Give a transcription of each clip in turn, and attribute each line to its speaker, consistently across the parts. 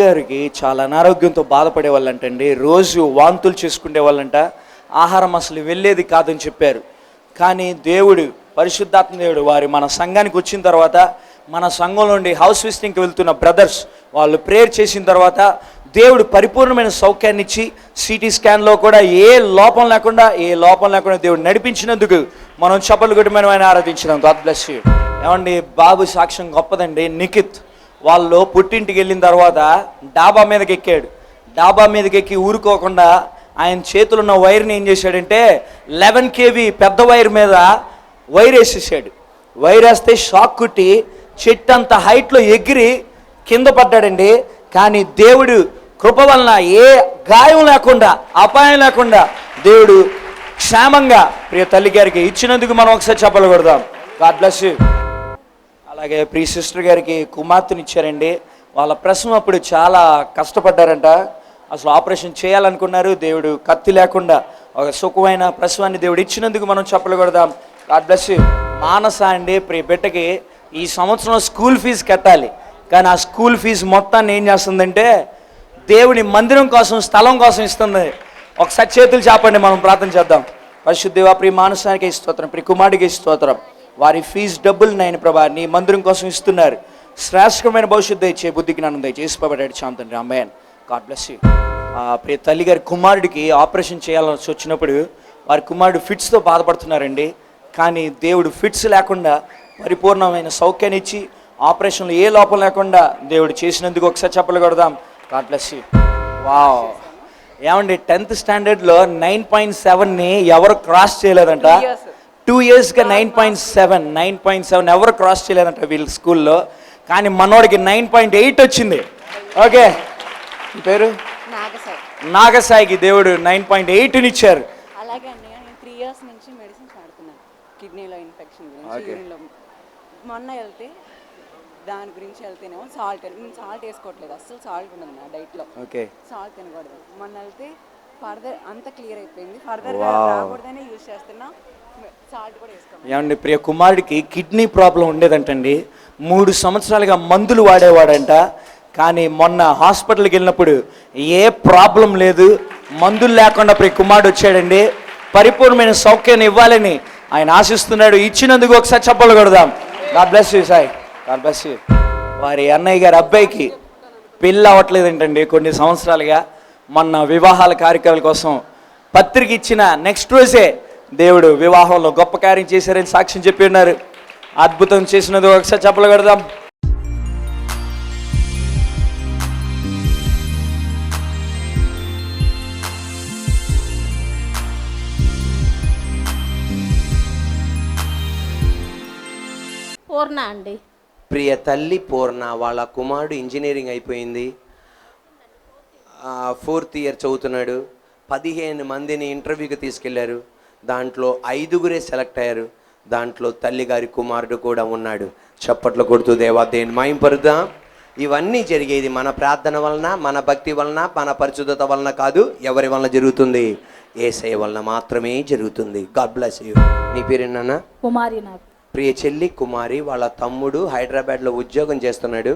Speaker 1: గారికి చాలా అనారోగ్యంతో బాధపడే వాళ్ళంటండి. రోజు వాంతులు చేసుకునే వాళ్ళంట. ఆహారం అసలు వెళ్ళేది కాదని చెప్పారు. కానీ దేవుడు, పరిశుద్ధాత్మ దేవుడు వారి మన సంఘానికి వచ్చిన తర్వాత, మన సంఘం నుండి హౌస్ విజిటింగ్కి వెళ్తున్న బ్రదర్స్ వాళ్ళు ప్రేయర్ చేసిన తర్వాత దేవుడు పరిపూర్ణమైన సౌఖ్యాన్ని ఇచ్చి సిటీ స్కాన్లో కూడా ఏ లోపం లేకుండా దేవుడు నడిపించినందుకు మనం చప్పలు కొట్టి మనం ఆయన ఆరాధించినాం. God bless you. ఏమండి, బాబు సాక్ష్యం గొప్పదండి. నిఖిత్ వాళ్ళు పుట్టింటికి వెళ్ళిన తర్వాత డాబా మీదకి ఎక్కాడు. డాబా మీదకి ఎక్కి ఊరుకోకుండా ఆయన చేతులు ఉన్న వైర్ని ఏం చేశాడంటే 11 kV పెద్ద వైర్ మీద వైర్ వేసేసాడు. వైర్ వేస్తే షాక్ కుట్టి చెట్టు అంత హైట్లో ఎగిరి కింద పడ్డాడండి. కానీ దేవుడు కృప వలన ఏ గాయం లేకుండా, అపాయం లేకుండా దేవుడు క్షేమంగా ప్రియ తల్లి గారికి ఇచ్చినందుకు మనం ఒకసారి చెప్పలు కొడదాం. God bless you. అలాగే ప్రియ సిస్టర్ గారికి కుమార్తెని ఇచ్చారండి. వాళ్ళ ప్రసవం అప్పుడు చాలా కష్టపడ్డారంట. అసలు ఆపరేషన్ చేయాలనుకున్నారు. దేవుడు కత్తి లేకుండా ఒక సుఖమైన ప్రసవాన్ని దేవుడు ఇచ్చినందుకు మనం చెప్పలు కొడదాం. God bless you. మానస అండి, ప్రియ బిడ్డకి ఈ సంవత్సరం స్కూల్ ఫీజు కట్టాలి. కానీ ఆ స్కూల్ ఫీజు మొత్తాన్ని ఏం చేస్తుందంటే దేవుని మందిరం కోసం, స్థలం కోసం ఇస్తుంది. ఒకసారి చేతులు చాపండి, మనం ప్రార్థన చేద్దాం. పరిశుద్ధ ప్రియ మానసానికి స్తోత్రం, ప్రియ కుమారుడికి స్తోత్రం. వారి ఫీజు డబ్బులు నాయన ప్రభా నీ మందిరం కోసం ఇస్తున్నారు. శ్రేష్టమైన భవిష్యత్తు దయచే, బుద్ధి జ్ఞానం దయచేసి పబడ్డాడు శాంతండి. అమ్మాయి గాడ్ బ్లెస్ యూ. ప్రియ తల్లి గారి కుమారుడికి ఆపరేషన్ చేయాలని వచ్చినప్పుడు వారి కుమారుడు ఫిట్స్తో బాధపడుతున్నారండి. కానీ దేవుడు ఫిట్స్ లేకుండా పరిపూర్ణమైన సౌఖ్యాన్ని ఇచ్చి ఆపరేషన్లో ఏ లోపం లేకుండా దేవుడు చేసినందుకు ఒకసారి చెప్పలు కొడదాం. God bless you. వావ్. ఏమండి, 10th స్టాండర్డ్లో 9.7ని ఎవరు క్రాస్ చేయలేదంట. 2 yearsగా 9.7 ఎవరు క్రాస్ చేయలేదంట వీళ్ళ స్కూల్లో. కానీ మనోడికి 9.8 వచ్చింది. ఓకే, ఈ పేరు నాగసాయికి దేవుడు 9.8ని ఇచ్చారు.
Speaker 2: అలాగే అండి, నేను 3 years నుంచి మెడిసిన్స్ వాడుతున్నాను కిడ్నీలో ఇన్ఫెక్షన్ గురించి. మొన్న వెళ్తే దాని గురించి వెళ్తేనేమో సాల్ట్ వేసుకోవట్లేదు, అస్సలు సాల్ట్ ఉండదు నా డైట్లో. ఓకే, సాల్ట్ తినకూడదు. మొన్న వెళ్తే ఫర్దర్ అంత క్లియర్ అయిపోయింది. ఫర్దర్ రాకూడదనే యూజ్ చేస్తున్నా, సాల్ట్ కూడా వేసుకోవాలి.
Speaker 1: ఏమండి, ప్రియ కుమారుడికి కిడ్నీ ప్రాబ్లం ఉండేదంటండి. 3 సంవత్సరాలుగా మందులు వాడేవాడంట. కానీ మొన్న హాస్పిటల్కి వెళ్ళినప్పుడు ఏ ప్రాబ్లం లేదు, మందులు లేకుండా ప్రియ కుమారుడు వచ్చాడండి. పరిపూర్ణమైన సౌఖ్యాన్ని ఇవ్వాలని ఆయన ఆశిస్తున్నాడు. ఇచ్చినందుకు ఒకసారి చెప్పలు కొడదాం. God bless you Sai. God bless you. వారి అన్నయ్య గారి అబ్బాయికి పెళ్ళి అవ్వట్లేదంటండి కొన్ని సంవత్సరాలుగా. మొన్న వివాహాల కార్యక్రమాల కోసం పత్రిక ఇచ్చిన నెక్స్ట్ రోజే దేవుడు వివాహంలో గొప్ప కార్యం చేశారని సాక్ష్యం చెప్పి ఉన్నారు. అద్భుతం చేసినందుకు ఒకసారి చెప్పలు కొడదాం.
Speaker 3: పూర్ణ అండి,
Speaker 4: ప్రియ తల్లి పూర్ణ. వాళ్ళ కుమారుడు ఇంజనీరింగ్ అయిపోయింది, 4th year చదువుతున్నాడు. 15 మందిని ఇంటర్వ్యూకి తీసుకెళ్లారు. దాంట్లో 5గురే సెలెక్ట్ అయ్యారు. దాంట్లో తల్లిగారి కుమారుడు కూడా ఉన్నాడు. చప్పట్లు కొడుతూ దేవా దేని మాయింపరుద్దాం. ఇవన్నీ జరిగేది మన ప్రార్థన వలన, మన భక్తి వలన, మన పరిశుద్ధత వలన కాదు. ఎవరి వలన జరుగుతుంది? యేసయ్య వలన మాత్రమే జరుగుతుంది. God bless you. నీ పేరేనా?
Speaker 3: కుమారి. నాకు
Speaker 4: ప్రియ చెల్లి కుమారి. వాళ్ళ తమ్ముడు హైదరాబాద్లో ఉద్యోగం చేస్తున్నాడు.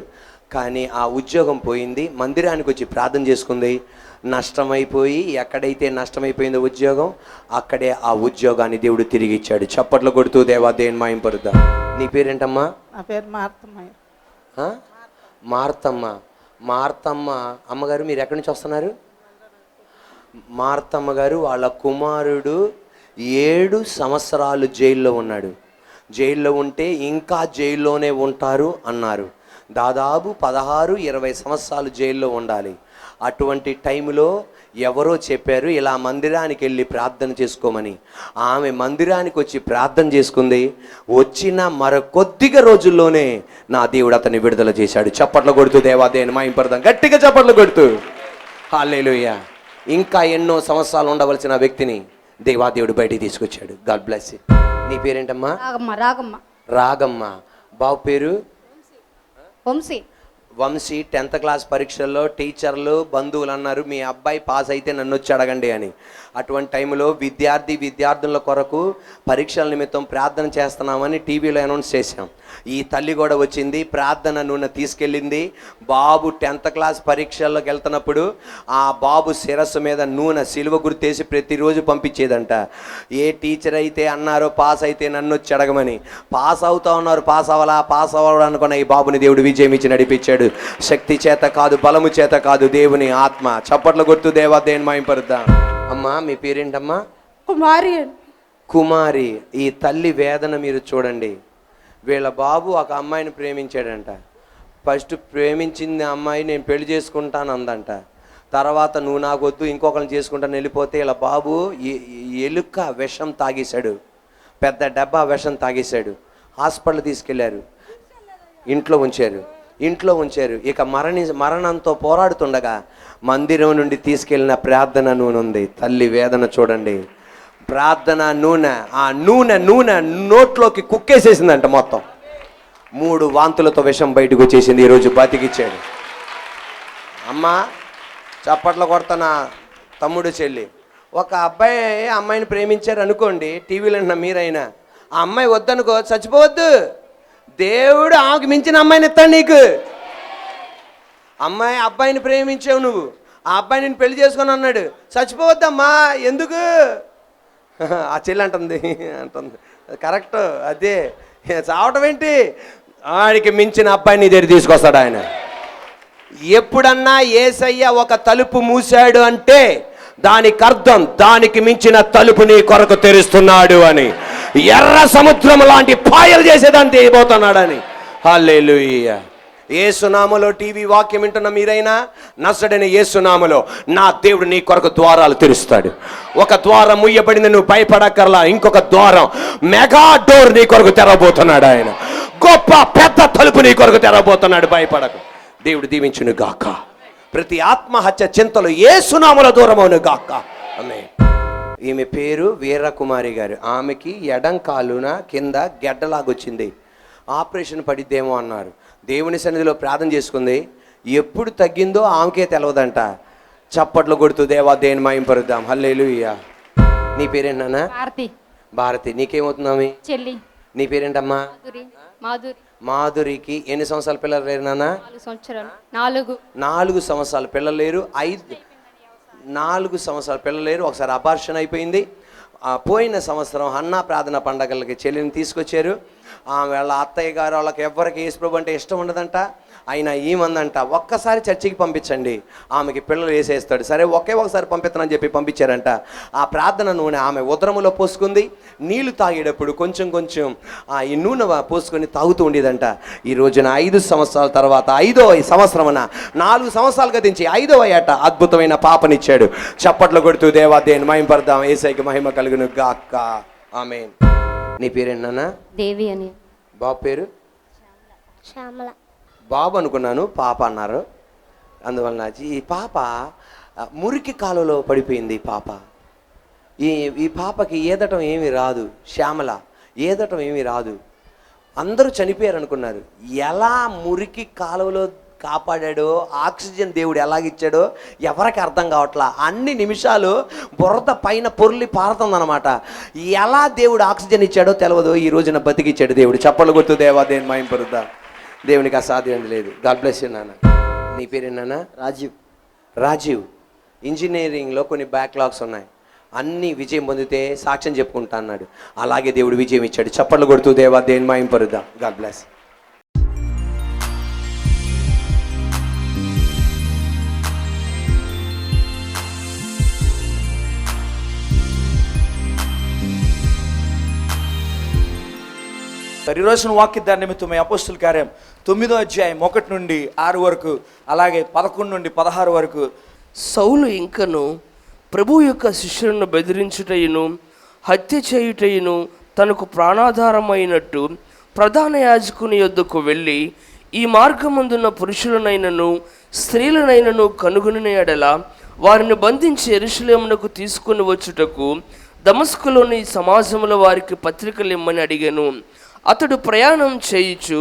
Speaker 4: కానీ ఆ ఉద్యోగం పోయింది. మందిరానికి వచ్చి ప్రార్థన చేసుకుంది. నష్టమైపోయి, ఎక్కడైతే నష్టమైపోయిందో ఉద్యోగం, అక్కడే ఆ ఉద్యోగాన్ని దేవుడు తిరిగి ఇచ్చాడు. చప్పట్లు కొడుతూ దేవా దేని మాయింపరుద్దా. నీ పేరేంటమ్మా?
Speaker 5: నా పేరు మార్తమ్మ.
Speaker 4: మార్తమ్మ. మార్తమ్మ అమ్మగారు, మీరు ఎక్కడి నుంచి వస్తున్నారు? మార్తమ్మ గారు వాళ్ళ కుమారుడు 7 సంవత్సరాలు జైల్లో ఉన్నాడు. జైల్లో ఉంటే ఇంకా జైల్లోనే ఉంటారు అన్నారు. దాదాపు 16-20 సంవత్సరాలు జైల్లో ఉండాలి. అటువంటి టైంలో ఎవరో చెప్పారు ఇలా మందిరానికి వెళ్ళి ప్రార్థన చేసుకోమని. ఆమె మందిరానికి వచ్చి ప్రార్థన చేసుకుంది. వచ్చిన కొద్దిగా రోజుల్లోనే నా దేవుడు అతన్ని విడుదల చేశాడు. చప్పట్లు కొడుతూ దేవా దేని మాయింపరుదాం. గట్టిగా చప్పట్లు కొడుతూ హల్లెలూయా. ఇంకా ఎన్నో సంవత్సరాలు ఉండవలసిన వ్యక్తిని దేవాదేవుడు బయటికి తీసుకొచ్చాడు. God bless you. నీ పేరేంటమ్మా?
Speaker 3: రాగమ్మ.
Speaker 4: రాగమ్మ. బాబు పేరు?
Speaker 3: వంశీ.
Speaker 4: వంశీ 10th క్లాస్ పరీక్షల్లో టీచర్లు బంధువులు అన్నారు, మీ అబ్బాయి పాస్ అయితే నన్ను వచ్చి అడగండి అని. అటువంటి టైంలో విద్యార్థుల కొరకు పరీక్షల నిమిత్తం ప్రార్థన చేస్తున్నామని టీవీలో అనౌన్స్ చేశాం. ఈ తల్లి కూడా వచ్చింది, ప్రార్థన నూనె తీసుకెళ్ళింది. బాబు 10th క్లాస్ పరీక్షల్లోకి వెళ్తున్నప్పుడు ఆ బాబు శిరస్సు మీద నూనె సిలువ గుర్తేసి ప్రతిరోజు పంపించేదంట. ఏ టీచర్ అయితే అన్నారో పాస్ అయితే నన్ను వచ్చి అడగమని, పాస్ అవుతా ఉన్నారు, పాస్ అవ్వాలనుకున్న ఈ బాబుని దేవుడు విజయం ఇచ్చి నడిపించాడు. శక్తి చేత కాదు, బలము చేత కాదు, దేవుని ఆత్మ. చప్పట్లు కొడుతూ దేవాదేవుని మహిమపరుద్దాం. అమ్మా మీ పేరేంటమ్మా? కుమారి. ఈ తల్లి వేదన మీరు చూడండి. వీళ్ళ బాబు ఒక అమ్మాయిని ప్రేమించాడంట. ఫస్ట్ ప్రేమించింది అమ్మాయి నేను పెళ్లి చేసుకుంటాను అందంట. తర్వాత నువ్వు నాకు వద్దు ఇంకొకరిని చేసుకుంటాను వెళ్ళిపోతే ఇలా బాబు ఎలుక విషం తాగేశాడు, పెద్ద డబ్బా విషం తాగేశాడు. హాస్పిటల్ తీసుకెళ్లారు, ఇంట్లో ఉంచారు. ఇక మరణంతో పోరాడుతుండగా మందిరం నుండి తీసుకెళ్ళిన ప్రార్థన నూనె ఉంది. తల్లి వేదన చూడండి. ప్రార్థన నూనె, ఆ నూనె నోట్లోకి కుక్కేసేసిందంట. మొత్తం 3 వాంతులతో విషం బయటకు వచ్చేసింది. ఈరోజు బతికిచ్చాడు. అమ్మా చప్పట్లు కొడుతున్న తమ్ముడు చెల్లి, ఒక అబ్బాయి అమ్మాయిని ప్రేమించారు అనుకోండి, టీవీలో అంటున్నా మీరైనా, ఆ అమ్మాయి వద్దనుకో చచ్చిపోవద్దు, దేవుడు ఆమెకు మించిన అమ్మాయిని ఇస్తాడు నీకు. అబ్బాయిని ప్రేమించావు నువ్వు, ఆ అబ్బాయి నేను పెళ్లి చేసుకొని అన్నాడు, చచ్చిపోవద్దమ్మా. ఎందుకు? ఆ చెల్లి అంటుంది కరెక్ట్, అదే చావటం ఏంటి, ఆడికి మించిన అబ్బాయిని నీ దగ్గర తీసుకొస్తాడు ఆయన. ఎప్పుడన్నా యేసయ్య ఒక తలుపు మూసాడు అంటే దానికి అర్థం దానికి మించిన తలుపు నీ కొరకు తెరుస్తున్నాడు అని. ఎర్ర సముద్రం లాంటి పాయలు చేసేదాన్ని తీయబోతున్నాడని. హల్లెలూయా. యేసునామలో టీవీ వాక్యం వింటున్న మీరైనా, నజరేయుడైన యేసునామలో నా దేవుడు నీ కొరకు ద్వారాలు తెరుస్తాడు. ఒక ద్వారం ముయ్యబడింది, నువ్వు భయపడక్కర్లా. ఇంకొక ద్వారం, మెగా డోర్ నీ కొరకు తెరవబోతున్నాడు ఆయన. గొప్ప పెద్ద తలుపు నీ కొరకు తెరవబోతున్నాడు, భయపడకు. దేవుడు దీవించును గాక. ప్రతి ఆత్మహత్య చింతలు యేసునామలో దూరమవును గాక. ఆమేన్. ఈమె పేరు వీరకుమారి గారు. ఆమెకి ఎడం కాలున కింద గెడ్డలాగొచ్చింది, ఆపరేషన్ పడిద్దేమో అన్నారు. దేవుని సన్నిధిలో ప్రార్థన చేసుకుంది. ఎప్పుడు తగ్గిందో ఆమెకే తెలవదంట. చప్పట్లు కొడుతూ దేవాదేవుని మహిమపరుద్దాం. హల్లెలూయా. నీ పేరేంటన్నా? భారతి. నీకేమవుతుందామి? చెల్లి. నీ పేరేంటమ్మా? మాధురికి. ఎన్ని సంవత్సరాల పిల్లలు లేరు నాన్న? 4 సంవత్సరాల పిల్లలు లేరు. 4 సంవత్సరాల పిల్లలు లేరు. ఒకసారి అబార్షన్ అయిపోయింది. పోయిన సంవత్సరం అన్నా ప్రార్థన పండగలకి చెల్లిని తీసుకొచ్చారు. వాళ్ళ అత్తయ్య గారు వాళ్ళకి ఎవరికి యేసుప్రభు అంటే ఇష్టం ఉండదంట. ఆయన ఏమందంట, ఒక్కసారి చర్చికి పంపించండి, ఆమెకి పిల్లలు వేసేస్తాడు. సరే ఒకసారి పంపిస్తానని చెప్పి పంపించారంట. ఆ ప్రార్థన నూనె ఆమె ఉదరములో పోసుకుంది. నీళ్లు తాగేటప్పుడు కొంచెం ఈ నూనె పోసుకొని తాగుతూ ఉండేదంట. ఈ రోజున 5 సంవత్సరాల తర్వాత 5వ సంవత్సరమున 4 సంవత్సరాలు గతించి 5వ ఏట అద్భుతమైన పాపనిచ్చాడు. చప్పట్లు కొడుతూ దేవాదేవుని మహిమపడదాం. యేసయ్యకి మహిమ కలుగును గాక. ఆమేన్. నీ పేరేంటన్నా? దేవి అని. బాబు పేరు? శ్యామల. బాబు అనుకున్నాను, పాప అన్నారు. అందువలన ఈ పాప మురికి కాలువలో పడిపోయింది. ఈ పాపకి ఏదటం ఏమీ రాదు. శ్యామల ఏదటం ఏమీ రాదు. అందరూ చనిపోయారు అనుకున్నారు. ఎలా మురికి కాలువలో కాపాడాడో, ఆక్సిజన్ దేవుడు ఎలాగిచ్చాడో ఎవరికి అర్థం కావట్లా. అన్ని నిమిషాలు బురద పైన పొర్లి పారుతుందన్నమాట. ఎలా దేవుడు ఆక్సిజన్ ఇచ్చాడో తెలియదు. ఈ రోజున బతికిచ్చాడు దేవుడు. చప్పలు కొడుతూ దేవాదేవుని మహిమపరుద్దాం. దేవునికి అసాధ్యం లేదు. గాడ్ బ్లెస్ యు నాన్న. నీ పేరేనా? రాజీవ్. ఇంజనీరింగ్లో కొన్ని బ్యాక్లాగ్స్ ఉన్నాయి, అన్ని విజయం పొందితే సాక్ష్యం చెప్పుకుంటా అన్నాడు. అలాగే దేవుడు విజయం ఇచ్చాడు. చప్పట్లు కొడుతూ దేవాదేవుని మహిమపరుద్దాం. God bless.
Speaker 1: ఈరోజు వాక్య దాని నిమిత్తం అపోస్తుల కార్యం 9వ అధ్యాయం 1 నుండి 6 వరకు, అలాగే 11 నుండి 16 వరకు.
Speaker 5: సౌలు ఇంకను ప్రభు యొక్క శిష్యులను బెదిరించుటయును హత్య చేయుటయును తనకు ప్రాణాధారమైనట్టు ప్రధాన యాజకుని యొద్దకు వెళ్ళి, ఈ మార్గమందున్న పురుషులనైనను స్త్రీలనైనను కనుగొనిన ఎడల వారిని బంధించి యెరూషలేమునకు తీసుకుని వచ్చుటకు దమస్కులోని సమాజంలో వారికి పత్రికలు ఇమ్మని అడిగాను. అతడు ప్రయాణం చేయుచు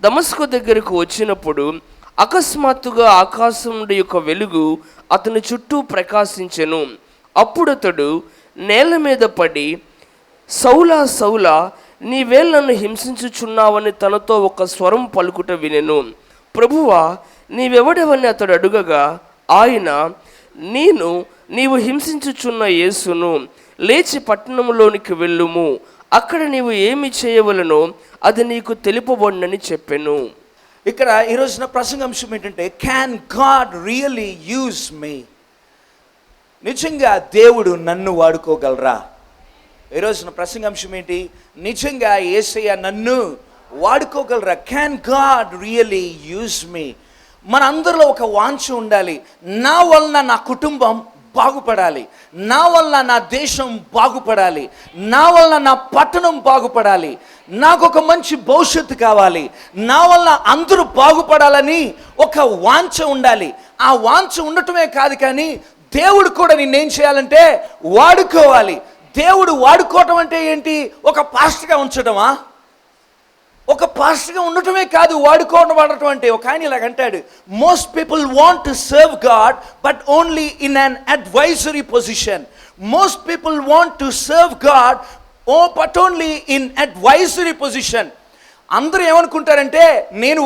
Speaker 5: దమస్కు దగ్గరకు వచ్చినప్పుడు అకస్మాత్తుగా ఆకాశం నుండి యొక్క వెలుగు అతని చుట్టూ ప్రకాశించెను. అప్పుడు అతడు నేల మీద పడి, సౌలా సౌలా, నీవేళ నన్ను హింసించుచున్నావని తనతో ఒక స్వరం పలుకుట వినెను. ప్రభువా, నీవెవడవని అతడు అడుగగా ఆయన, నీవు హింసించుచున్న యేసును, లేచి పట్టణంలోనికి వెళ్ళుము, అక్కడ నీవు ఏమి చేయవలనో అది నీకు తెలుపబడినని చెప్పెను.
Speaker 1: ఇక్కడ ఈరోజు నా ప్రసంగాంశం ఏంటంటే, క్యాన్ గాడ్ రియల్లీ యూజ్ మీ? నిజంగా దేవుడు నన్ను వాడుకోగలరా? ఈరోజు నా ప్రసంగాంశం ఏంటి? నిజంగా యేసయ్య నన్ను వాడుకోగలరా? Can God really use me? మన అందరిలో ఒక వాంఛ ఉండాలి, నా వలన నా కుటుంబం బాగుపడాలి, నా వలన నా దేశం బాగుపడాలి, నా వలన నా పట్టణం బాగుపడాలి, నాకు ఒక మంచి భవిష్యత్తు కావాలి, నా వలన అందరూ బాగుపడాలని ఒక వాంఛ ఉండాలి. ఆ వాంఛ ఉండటమే కాదు, కానీ దేవుడు కూడా నిన్నేం చేయాలంటే వాడుకోవాలి. దేవుడు వాడుకోవటం అంటే ఏంటి? ఒక పాస్టర్గా ఉంచడమా? ఒక పాస్టర్గా ఉండటమే కాదు వాడటం అంటే. ఒక ఆయన ఇలాగ అంటాడు, most people want to serve God but only in an advisory position. Most people want to serve God but only in advisory position. అందరూ ఏమనుకుంటారంటే నేను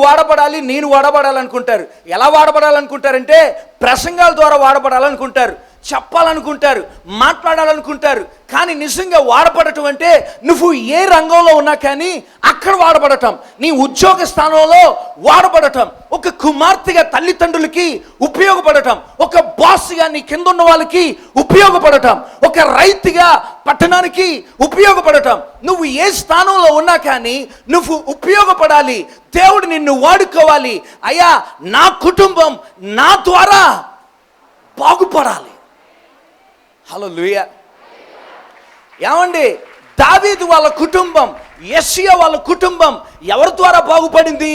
Speaker 1: వాడబడాలనుకుంటారు. ఎలా వాడబడాలనుకుంటారంటే ప్రసంగాల ద్వారా వాడబడాలనుకుంటారు, చెప్పాలనుకుంటారు, మాట్లాడాలనుకుంటారు. కానీ నిజంగా వాడబడటం అంటే నువ్వు ఏ రంగంలో ఉన్నా కానీ అక్కడ వాడబడటం, నీ ఉద్యోగ స్థానంలో వాడబడటం, ఒక కుమార్తెగా తల్లిదండ్రులకి ఉపయోగపడటం, ఒక బాస్గా నీ కింద ఉన్న వాళ్ళకి ఉపయోగపడటం, ఒక రైతుగా పట్టణానికి ఉపయోగపడటం. నువ్వు ఏ స్థానంలో ఉన్నా కానీ నువ్వు ఉపయోగపడాలి. దేవుడు నిన్ను వాడుకోవాలి. అయ్యా, నా కుటుంబం నా ద్వారా బాగుపడాలి. హల్లెలూయా. ఏమండి, దావీదు వాళ్ళ కుటుంబం, యెషయా వాళ్ళ కుటుంబం ఎవరి ద్వారా బాగుపడింది?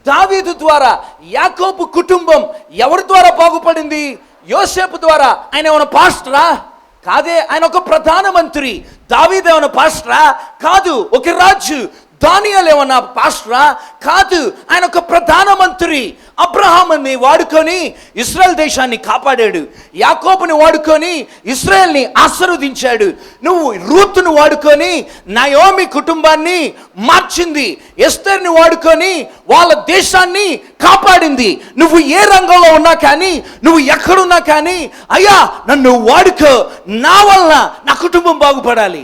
Speaker 1: దావీదు ద్వారా. యాకోబు కుటుంబం ఎవరి ద్వారా బాగుపడింది? యోసేపు ద్వారా. ఆయన ఏమైనా పాస్టరా? కాదే, ఆయన ఒక ప్రధానమంత్రి. దావీదు ఏమైనా పాస్టరా? కాదు, ఒక రాజు. దానియేలు ఏమన్నా పాస్టరా? కాదు, ఆయన ఒక ప్రధానమంత్రి. అబ్రహాముని వాడుకొని ఇశ్రాయేల్ దేశాన్ని కాపాడాడు. యాకోబుని వాడుకొని ఇశ్రాయేల్ని ఆశీర్వదించాడు. నువ్వు రూతును వాడుకొని నయోమి కుటుంబాన్ని మార్చింది. ఎస్తేర్ని వాడుకొని వాళ్ళ దేశాన్ని కాపాడింది. నువ్వు ఏ రంగంలో ఉన్నా కానీ, నువ్వు ఎక్కడున్నా కానీ, అయ్యా నన్ను వాడుకో, నా వలన నా కుటుంబం బాగుపడాలి.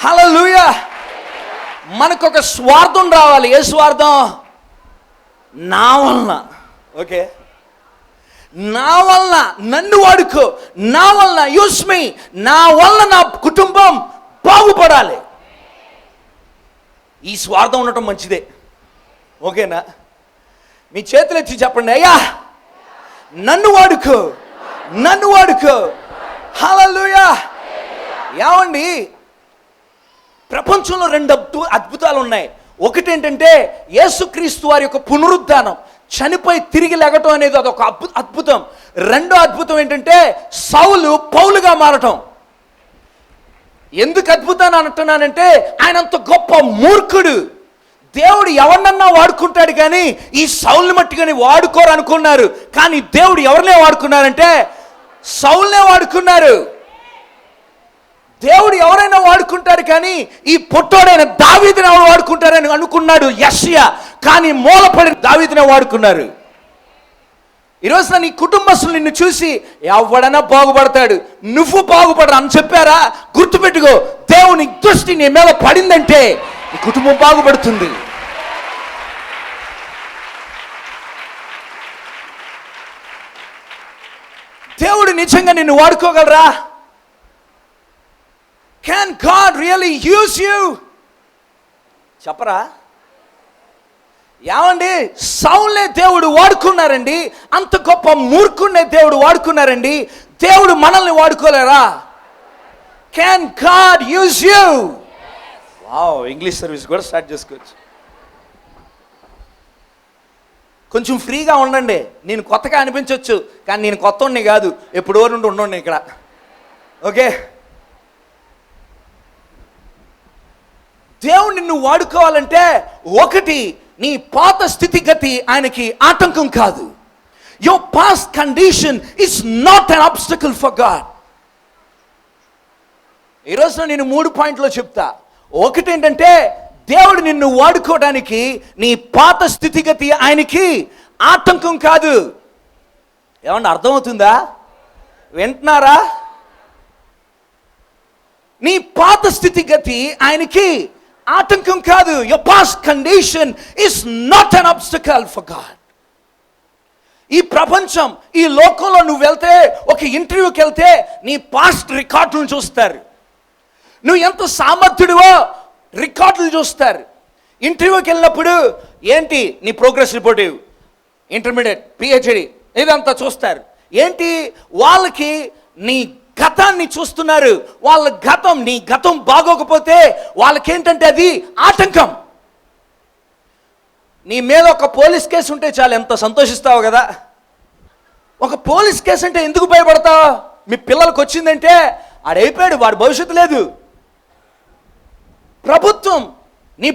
Speaker 1: హల్లెలూయా. మనకొక స్వార్థం రావాలి. ఏ స్వార్థం? నా వలన. ఓకే, నా వలన నన్ను వాడుకో, నా వలన యూస్ మీ, నా వలన నా కుటుంబం బాగుపడాలి. ఈ స్వార్థం ఉండటం మంచిదే. ఓకేనా? మీ చేతులు ఎత్తి చెప్పండి, అయ్యా నన్ను వాడుకో, నన్ను వాడుకో. హల్లెలూయా. ఏమండి, ప్రపంచంలో రెండు అద్భుతాలు ఉన్నాయి. ఒకటి ఏంటంటే యేసుక్రీస్తు వారి యొక్క పునరుద్ధానం, చనిపోయి తిరిగి లెగటం అనేది అదొక అద్భుతం. రెండో అద్భుతం ఏంటంటే సౌలు పౌలుగా మారటం. ఎందుకు అద్భుతాన్ని అంటున్నానంటే ఆయన అంత గొప్ప మూర్ఖుడు. దేవుడు ఎవరినన్నా వాడుకుంటాడు, కానీ ఈ సౌల్ని మట్టుగాని వాడుకోరు అనుకున్నారు. కానీ దేవుడు ఎవరినే వాడుకున్నారంటే సౌల్నే వాడుకున్నారు. దేవుడు ఎవరైనా వాడుకుంటారు, కానీ ఈ పొట్టోడైన దావీదుని ఎవరు వాడుకుంటారని అనుకున్నాడు యెషయా. కానీ మూలపడిన దావీదునే వాడుకున్నారు. ఈరోజు నీ కుటుంబస్తులు నిన్ను చూసి ఎవడైనా బాగుపడతాడు, నువ్వు బాగుపడరు అని చెప్పారా? గుర్తుపెట్టుకో, దేవుని దృష్టి నీ మీద పడిందంటే నీ కుటుంబం బాగుపడుతుంది. దేవుడు నిజంగా నిన్ను వాడుకోగలరా? Can God really use you? చెప్పరా? ఏమండి, సౌల్నే దేవుడు వాడుకున్నారండి. అంత గొప్ప మూర్ఖున్నే దేవుడు వాడుకున్నారండి. దేవుడు మనల్ని వాడుకోలేరా? Can God use you? Wow, English service కూడా స్టార్ట్ చేసుకోవచ్చు. కొంచెం ఫ్రీగా ఉండండి. నేను కొత్తగా అనిపించవచ్చు, కానీ నేను కొత్తోడిని కాదు, ఎప్పుడో నుండి ఉండండి ఇక్కడ. ఓకే, దేవుడు నిన్ను వాడుకోవాలంటే ఒకటి నీ పాత స్థితిగతి ఆయనకి ఆటంకం కాదు. Your past condition is not an obstacle for God. ఈరోజు నేను 3 పాయింట్లో చెప్తా. ఒకటి ఏంటంటే, దేవుడు నిన్ను వాడుకోవడానికి నీ పాత స్థితిగతి ఆయనకి ఆటంకం కాదు. ఏమన్నా అర్థమవుతుందా? వింటున్నారా? నీ పాత స్థితిగతి ఆయనకి ఆటంకం కాదు. Your past condition is not an obstacle for God. ఈ ప్రపంచం, ఈ లోకంలో నువ్వు వెళ్తే, ఒక ఇంటర్వ్యూకి వెళ్తే నీ పాస్ట్ రికార్డులను చూస్తారు. నువ్వు ఎంత సామర్థ్యుడివో రికార్డులు చూస్తారు. ఇంటర్వ్యూకి వెళ్ళినప్పుడు ఏంటి నీ ప్రోగ్రెస్ రిపోర్ట్, ఇంటర్మీడియట్, పిహెచ్డి, ఇదంతా చూస్తారు. ఏంటి? వాళ్ళకి నీ గతాన్ని చూస్తున్నారు. వాళ్ళ గతం, నీ గతం బాగోకపోతే వాళ్ళకేంటంటే అది ఆటంకం. నీ మీద ఒక పోలీస్ కేసు ఉంటే చాలు, ఎంత సంతోషిస్తావు కదా. ఒక పోలీస్ కేసు అంటే ఎందుకు భయపడతావు? మీ పిల్లలకు వచ్చిందంటే ఆడైపోయాడు, వాడి భవిష్యత్తు లేదు. ప్రభుత్వం నీ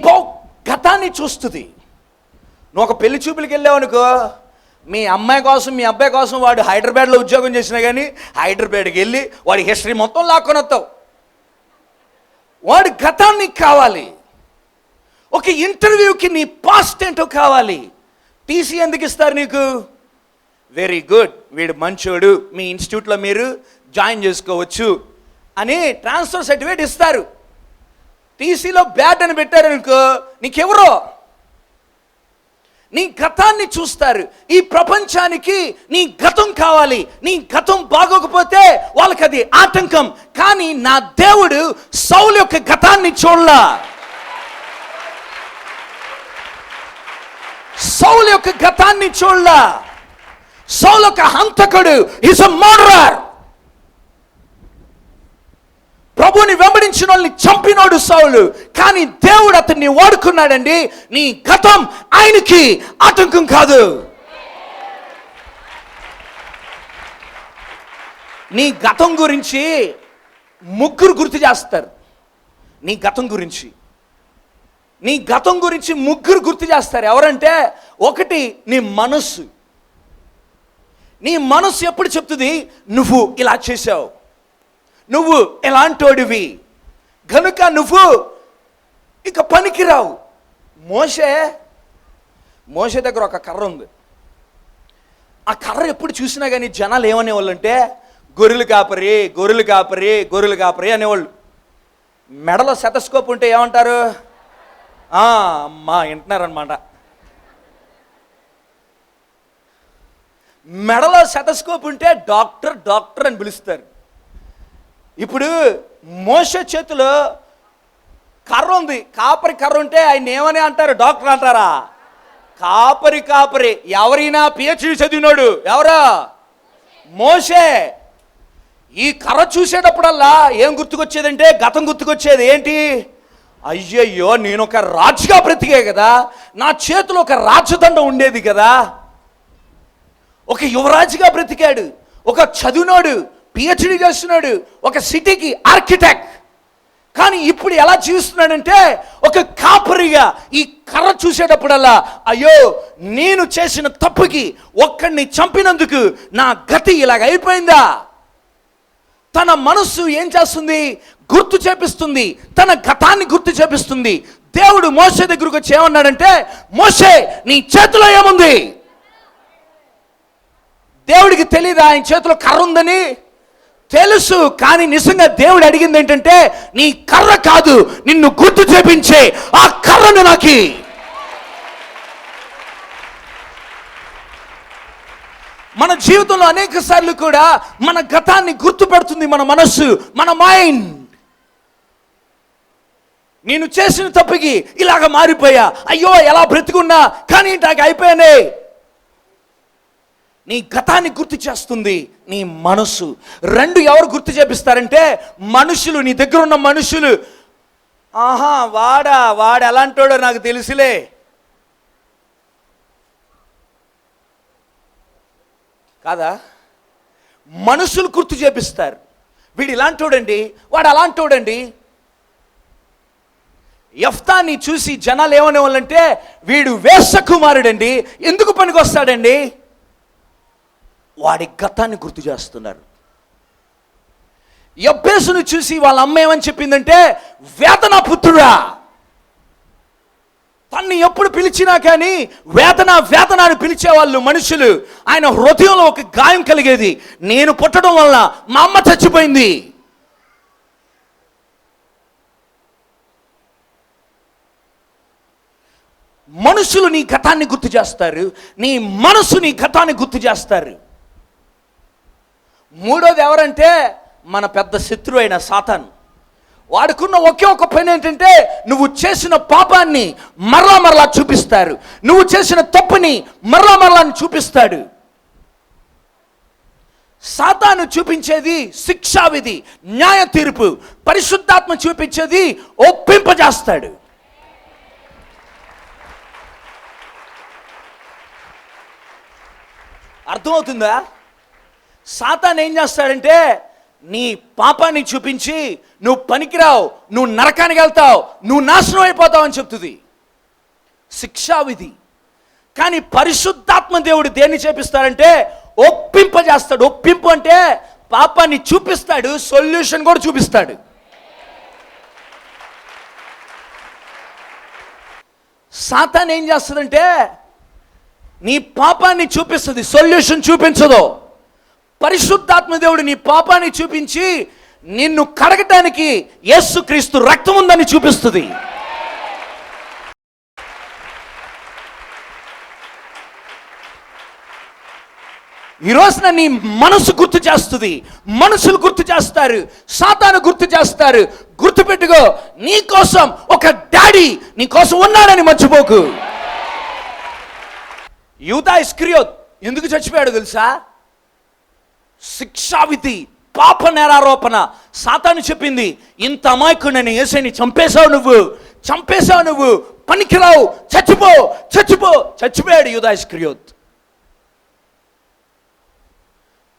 Speaker 1: గతాన్ని చూస్తుంది. నువ్వు ఒక పెళ్లి చూపులకి వెళ్ళావు అనుకో, మీ అమ్మాయి కోసం, మీ అబ్బాయి కోసం వాడు హైదరాబాద్లో ఉద్యోగం చేసినా కానీ హైదరాబాద్కి వెళ్ళి వాడి హిస్టరీ మొత్తం లాక్కొని వస్తావు. వాడి గతాన్ని కావాలి. ఒక ఇంటర్వ్యూకి నీ పాస్ట్ ఏంటో కావాలి. టీసీ ఎందుకు ఇస్తారు నీకు? వెరీ గుడ్, వీడు మంచోడు, మీ ఇన్స్టిట్యూట్లో మీరు జాయిన్ చేసుకోవచ్చు అని ట్రాన్స్ఫర్ సర్టిఫికేట్ ఇస్తారు. టీసీలో బ్యాడ్ అని పెట్టారనుకో, నీకెవరో నీ గతాన్ని చూస్తారు. ఈ ప్రపంచానికి నీ గతం కావాలి. నీ గతం బాగోకపోతే వాళ్ళకి అది ఆటంకం. కానీ నా దేవుడు సౌలు యొక్క గతాన్ని చూడలా. సౌలు యొక్క గతాన్ని చూడలా. సౌలు ఒక హంతకుడు, ఈజ్ ఎ మర్డరర్. ప్రభుని వెంబడించిన వాళ్ళని చంపినోడు సౌలు. కానీ దేవుడు అతన్ని వాడుకున్నాడండి. నీ గతం ఆయనకి ఆటంకం కాదు. నీ గతం గురించి ముగ్గురు గుర్తు చేస్తారు. నీ గతం గురించి ముగ్గురు గుర్తు చేస్తారు. ఎవరంటే, ఒకటి నీ మనస్సు. నీ మనస్సు ఎప్పుడు చెప్తుంది, నువ్వు ఇలా చేసావు, నువ్వు ఎలాంటోడివి, కనుక నువ్వు ఇక పనికిరావు. మోషే దగ్గర ఒక కర్ర ఉంది. ఆ కర్ర ఎప్పుడు చూసినా కానీ జనాలు ఏమనేవాళ్ళు అంటే, గొర్రెలు కాపరి అనేవాళ్ళు. మెడలో సెటస్కోప్ ఉంటే ఏమంటారు? అమ్మా వింటున్నారనమాట. మెడలో సెటస్కోప్ ఉంటే డాక్టర్ అని పిలుస్తారు. ఇప్పుడు మోషే చేతిలో కర్ర ఉంది, కాపరి కర్ర ఉంటే ఆయన ఏమని అంటారు? డాక్టర్ అంటారా? కాపరి. ఎవరైనా పిహెచ్డి చదివినోడు ఎవరా? మోషే. ఈ కర్ర చూసేటప్పుడల్లా ఏం గుర్తుకొచ్చేదంటే, గతం గుర్తుకొచ్చేది. ఏంటి? అయ్యయ్యో, నేను ఒక రాజుగా బ్రతికే కదా, నా చేతిలో ఒక రాజదండం ఉండేది కదా. ఒక యువరాజుగా బ్రతికాడు, ఒక చదివినోడు, పిహెచ్డి చేస్తున్నాడు, ఒక సిటీకి ఆర్కిటెక్ట్. కానీ ఇప్పుడు ఎలా జీవిస్తున్నాడంటే, ఒక కాపరిగా. ఈ కర్ర చూసేటప్పుడల్లా, అయ్యో నేను చేసిన తప్పుకి ఒక్కడిని చంపినందుకు నా గతి ఇలాగ అయిపోయిందా. తన మనస్సు ఏం చేస్తుంది? గుర్తు చేపిస్తుంది, తన గతాన్ని గుర్తు చేపిస్తుంది. దేవుడు మోషే దగ్గరకు వచ్చి ఏమన్నాడంటే, మోషే నీ చేతిలో ఏముంది? దేవుడికి తెలియదు ఆయన చేతిలో కర్ర ఉందని? తెలుసు. కానీ నిజంగా దేవుడు అడిగింది ఏంటంటే, నీ కర్ర కాదు, నిన్ను గుర్తు చేపించే ఆ కర్రను నాకి. మన జీవితంలో అనేక సార్లు కూడా మన గతాన్ని గుర్తుపెడుతుంది మన మనస్సు, మన మైండ్. నేను చేసిన తప్పుకి ఇలాగ మారిపోయా, అయ్యో ఎలా బ్రతికున్నా, కానీ ఇలాగ అయిపోయానే. నీ గతాన్ని గుర్తు చేస్తుంది నీ మనస్సు. రెండు ఎవరు గుర్తు చేపిస్తారంటే, మనుషులు. నీ దగ్గర ఉన్న మనుషులు. వాడు ఎలాంటోడో నాకు తెలుసులే. కాదా? మనుషులు గుర్తు చేపిస్తారు. వీడు ఇలాంటోడండి, వాడు అలాంటోడండి. యెఫ్తాని చూసి జనాలు ఏమనే వాళ్ళంటే, వీడు వేశ్య కుమారుడండి, ఎందుకు పనికొస్తాడండి? వాడి గతాన్ని గుర్తు చేస్తున్నారు. యబ్బేసును చూసి వాళ్ళ అమ్మ ఏమని చెప్పిందంటే, వేదన పుత్రుడా. తన్ని ఎప్పుడు పిలిచినా కానీ వేదన వేదన అని పిలిచేవాళ్ళు మనుషులు. ఆయన హృదయంలో ఒక గాయం కలిగేది, నేను పుట్టడం వల్ల మా అమ్మ చచ్చిపోయింది. మనుషులు నీ గతాన్ని గుర్తు చేస్తారు, నీ మనసు నీ గతాన్ని గుర్తు చేస్తారు. మూడోది ఎవరంటే, మన పెద్ద శత్రువు అయిన సాతాను. వాడుకున్న ఒకే ఒక పని ఏంటంటే, నువ్వు చేసిన పాపాన్ని మరలా మరలా చూపిస్తారు, నువ్వు చేసిన తప్పుని మరలా మరలా చూపిస్తాడు. సాతాను చూపించేది శిక్షావిధి, న్యాయ తీర్పు. పరిశుద్ధాత్మ చూపించేది ఒప్పింపజేస్తాడు. అర్థమవుతుందా? సాతాను ఏం చేస్తాడంటే, నీ పాపాన్ని చూపించి నువ్వు పనికిరావు, నువ్వు నరకానికి వెళ్తావు, నువ్వు నాశనం అయిపోతావు అని చెప్తుంది, శిక్షావిధి. కానీ పరిశుద్ధాత్మ దేవుడు దేన్ని చేపిస్తాడంటే ఒప్పింపజేస్తాడు. ఒప్పింపు అంటే పాపాన్ని చూపిస్తాడు, సొల్యూషన్ కూడా చూపిస్తాడు. సాతాను ఏం చేస్తుందంటే, నీ పాపాన్ని చూపిస్తుంది, సొల్యూషన్ చూపించదు. పరిశుద్ధాత్మ దేవుడు నీ పాపాన్ని చూపించి నిన్ను కడగటానికి యేసుక్రీస్తు రక్తం ఉందని చూపిస్తుంది. ఈ రోజున నీ మనసు గుర్తు చేస్తుంది, మనుషులు గుర్తు చేస్తారు, సాతాను గుర్తు చేస్తారు. గుర్తుపెట్టుకో, నీ కోసం ఒక డాడీ నీ కోసం ఉన్నాడని మర్చిపోకు. యూదా ఇస్కరియోత్ ఎందుకు చచ్చిపోయాడు తెలుసా? శిక్షావిధి, పాప నేరారోపణ. సాతాను చెప్పింది, ఇంత అమాయకుడిని యేసుని చంపేశావు నువ్వు, పనికిరావు, చచ్చిపోయాడు యూదా ఇస్కరియోత్.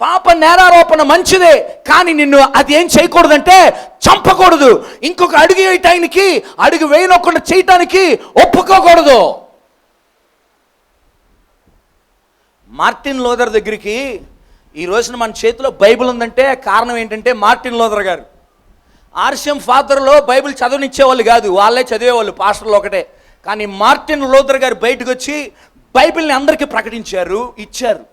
Speaker 1: పాప నేరారోపణ మంచిదే, కానీ నిన్ను అది ఏం చేయకూడదంటే చంపకూడదు. ఇంకొక అడుగు వేయటానికి, అడుగు వేయనకుండా చేయటానికి ఒప్పుకోకూడదు. మార్టిన్ లూథర్ దగ్గరికి ఈ రోజున మన చేతిలో బైబిల్ ఉందంటే కారణం ఏంటంటే మార్టిన్ లూథర్ గారు. ఆర్సిఎం ఫాదర్లో బైబిల్ చదవనిచ్చేవాళ్ళు కాదు, వాళ్ళే చదివేవాళ్ళు, పాస్టర్లు ఒకటే. కానీ మార్టిన్ లూథర్ గారు బయటకు వచ్చి బైబిల్ని అందరికీ ప్రకటించారు, ఇచ్చారు.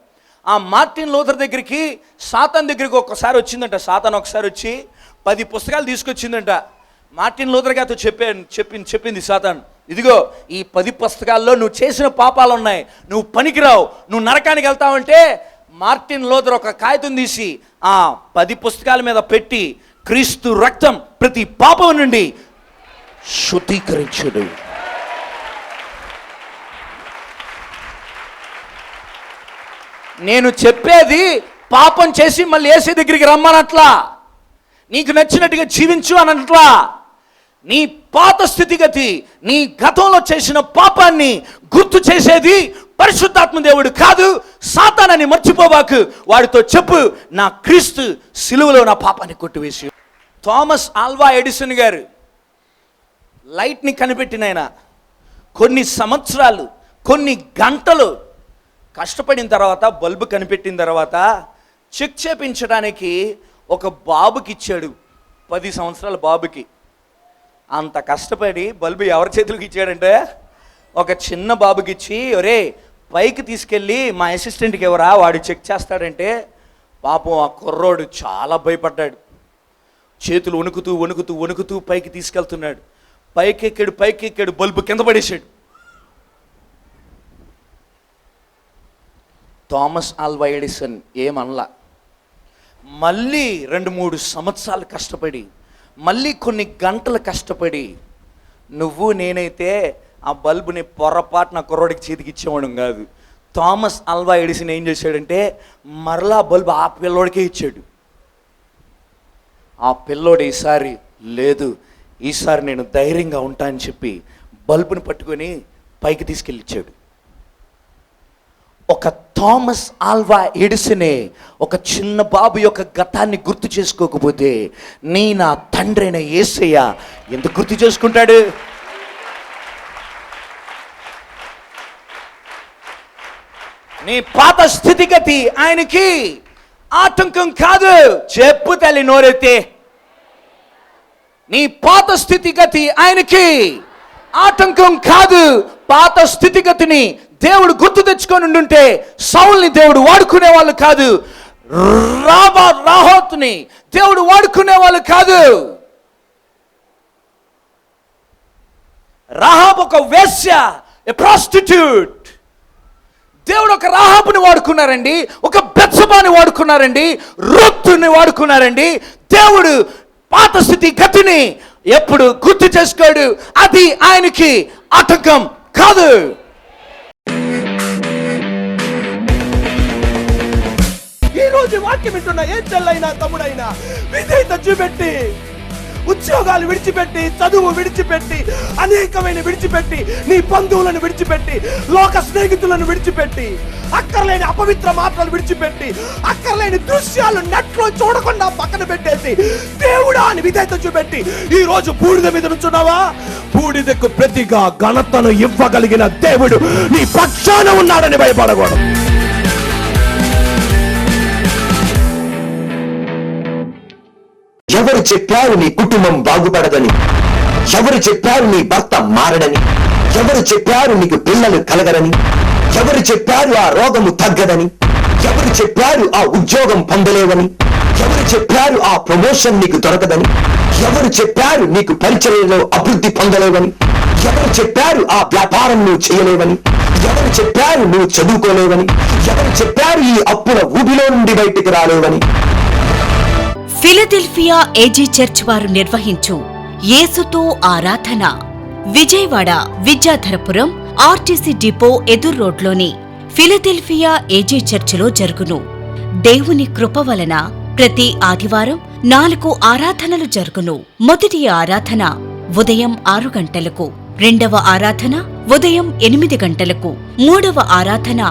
Speaker 1: ఆ మార్టిన్ లూథర్ దగ్గరికి సాతాన్ దగ్గరికి ఒకసారి వచ్చిందంట. సాతాన్ ఒకసారి వచ్చి 10 పుస్తకాలు తీసుకొచ్చిందంట. మార్టిన్ లూథర్ గారితో చెప్పింది సాతాన్, ఇదిగో ఈ 10 పుస్తకాల్లో నువ్వు చేసిన పాపాలు ఉన్నాయి, నువ్వు పనికిరావు, నువ్వు నరకానికి వెళ్తావంటే మార్టిన్ లూథర్ ఒక కాగితం తీసి ఆ 10 పుస్తకాల మీద పెట్టి, క్రీస్తు రక్తం ప్రతి పాపం నుండి శుద్ధీకరించుడు. నేను చెప్పేది పాపం చేసి మళ్ళీ యేసు దగ్గరికి రమ్మనట్లా, నీకు నచ్చినట్టుగా జీవించు అనట్లా. నీ పాత స్థితిగతి, నీ గతంలో చేసిన పాపాన్ని గుర్తు చేసేది పరిశుద్ధాత్మ దేవుడు కాదు, సాతానని మర్చిపోబాకు. వాడితో చెప్పు, నా క్రీస్తు సిలువలో నా పాపాన్ని కొట్టివేసి. థామస్ ఆల్వా ఎడిసన్ గారు లైట్ని కనిపెట్టిన ఆయన కొన్ని సంవత్సరాలు, కొన్ని గంటలు కష్టపడిన తర్వాత, బల్బు కనిపెట్టిన తర్వాత చెక్ చేపించడానికి ఒక బాబుకి ఇచ్చాడు, 10 సంవత్సరాల బాబుకి. అంత కష్టపడి బల్బు ఎవరి చేతులకు ఇచ్చాడంటే ఒక చిన్న బాబుకి ఇచ్చి, ఒరే పైకి తీసుకెళ్ళి మా అసిస్టెంట్కి ఎవరా, వాడు చెక్ చేస్తాడంటే పాపం ఆ కుర్రోడు చాలా భయపడ్డాడు. చేతులు వణుకుతూ పైకి తీసుకెళ్తున్నాడు. పైకి ఎక్కాడు, బల్బు కింద పడేశాడు. థామస్ ఆల్వా ఎడిసన్ ఏమనలా. మళ్ళీ 2-3 సంవత్సరాలు కష్టపడి, మళ్ళీ కొన్ని గంటలు కష్టపడి, నువ్వు నేనైతే ఆ బల్బుని పొరపాటున కుర్రోడికి చేతికి ఇచ్చేవాడు కాదు. థామస్ ఆల్వా ఎడిసన్ ఏం చేశాడంటే మరలా బల్బు ఆ పిల్లోడికే ఇచ్చాడు. ఆ పిల్లోడు ఈసారి నేను ధైర్యంగా ఉంటా అని చెప్పి బల్బుని పట్టుకొని పైకి తీసుకెళ్ళిచ్చాడు. ఒక థామస్ ఆల్వా ఎడిసనే ఒక చిన్న బాబు యొక్క గతాన్ని గుర్తు చేసుకోకపోతే నా తండ్రైన యేసయ్య ఎందుకు గుర్తు చేసుకుంటాడు? నీ పాత స్థితిగతి ఆయనకి ఆటంకం కాదు. చెప్పు తల్లి నోరెత్తి. నీ పాత స్థితిగతి ఆయనకి ఆటంకం కాదు. పాత స్థితిగతిని దేవుడు గుర్తు తెచ్చుకొని ఉండుంటే సౌల్ని దేవుడు వాడుకునే వాళ్ళు కాదు. రాహోత్ని దేవుడు వాడుకునే వాళ్ళు కాదు. రాహాబ్ ఒక వేశ్య, ఎ ప్రాస్టిట్యూట్. దేవుడు ఒక రాహాబుని వాడుకున్నారండి, ఒక బెత్షెబాని వాడుకున్నారండి, రూతుని వాడుకున్నారండి. దేవుడు పాత స్థితి గతిని ఎప్పుడు గుర్తు చేసుకోడు. అది ఆయనకి ఆటంకం కాదు.
Speaker 6: ఈ రోజు వాక్యం వింటున్న ఏ చెల్లైనా తమ్ముడైనా విధేయత చూపెట్టి, ఉద్యోగాలు విడిచిపెట్టి, చదువు విడిచిపెట్టి, అనేకమైన విడిచిపెట్టి, నీ బంధువులను విడిచిపెట్టి, లోక స్నేహితులను విడిచిపెట్టి, అక్కర్లేని అపవిత్ర మాటలు విడిచిపెట్టి, అక్కర్లేని దృశ్యాలు నెట్లో చూడకుండా పక్కన పెట్టేసి దేవుడా అని విధేయత చూపెట్టి ఈ రోజు బూడిద మీద నుంచున్నావా? బూడిదకు ప్రతిగా ఘనతను ఇవ్వగలిగిన దేవుడు నీ పక్షాన ఉన్నాడని భయపడకూడదు.
Speaker 7: ఎవరు చెప్పారు నీ కుటుంబం బాగుపడదని? ఎవరు చెప్పారు నీ భర్త మారడని? ఎవరు చెప్పారు నీకు పిల్లలు కలగరని? ఎవరు చెప్పారు ఆ రోగము తగ్గదని? ఎవరు చెప్పారు ఆ ఉద్యోగం పొందలేవని? ఎవరు చెప్పారు ఆ ప్రమోషన్ నీకు దొరకదని? ఎవరు చెప్పారు నీకు పరిచర్యలో అభివృద్ధి పొందలేవని? ఎవరు చెప్పారు ఆ వ్యాపారం నువ్వు చేయలేవని? ఎవరు చెప్పారు నువ్వు చదువుకోలేవని? ఎవరు చెప్పారు ఈ అప్పుల ఊబిలో నుండి బయటికి రాలేవని?
Speaker 8: ఫిలదెల్ఫియా ఏజీ చర్చ్ వారు నిర్వహించు యేసుతో ఆరాధన విజయవాడ విద్యాధరపురం ఆర్టీసీ డిపో ఎదురు రోడ్లోని ఫిలదెల్ఫియా ఏజీ చర్చిలో జరుగును. దేవుని కృప వలన ప్రతి ఆదివారం 4 ఆరాధనలు జరుగును. మొదటి ఆరాధన ఉదయం 6 గంటలకు, రెండవ ఆరాధన ఉదయం 8 గంటలకు, మూడవ ఆరాధన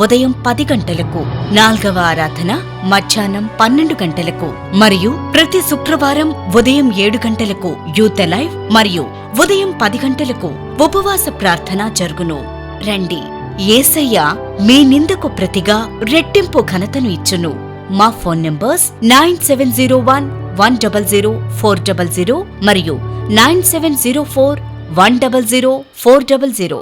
Speaker 8: ఉదయం 10 గంటలకు, 4వ ఆరాధన మధ్యాహ్నం 12 గంటలకు మరియు ప్రతి శుక్రవారం ఉదయం 7 గంటలకు యూత్ లైవ్ మరియు ఉదయం 10 గంటలకు ఉపవాస ప్రార్థన జరుగును. రండి, యేసయ్య మీ నిందకు ప్రతిగా రెట్టింపు ఘనతను ఇచ్చును. మా ఫోన్ నంబర్స్ 9701100400 మరియు 9704100400.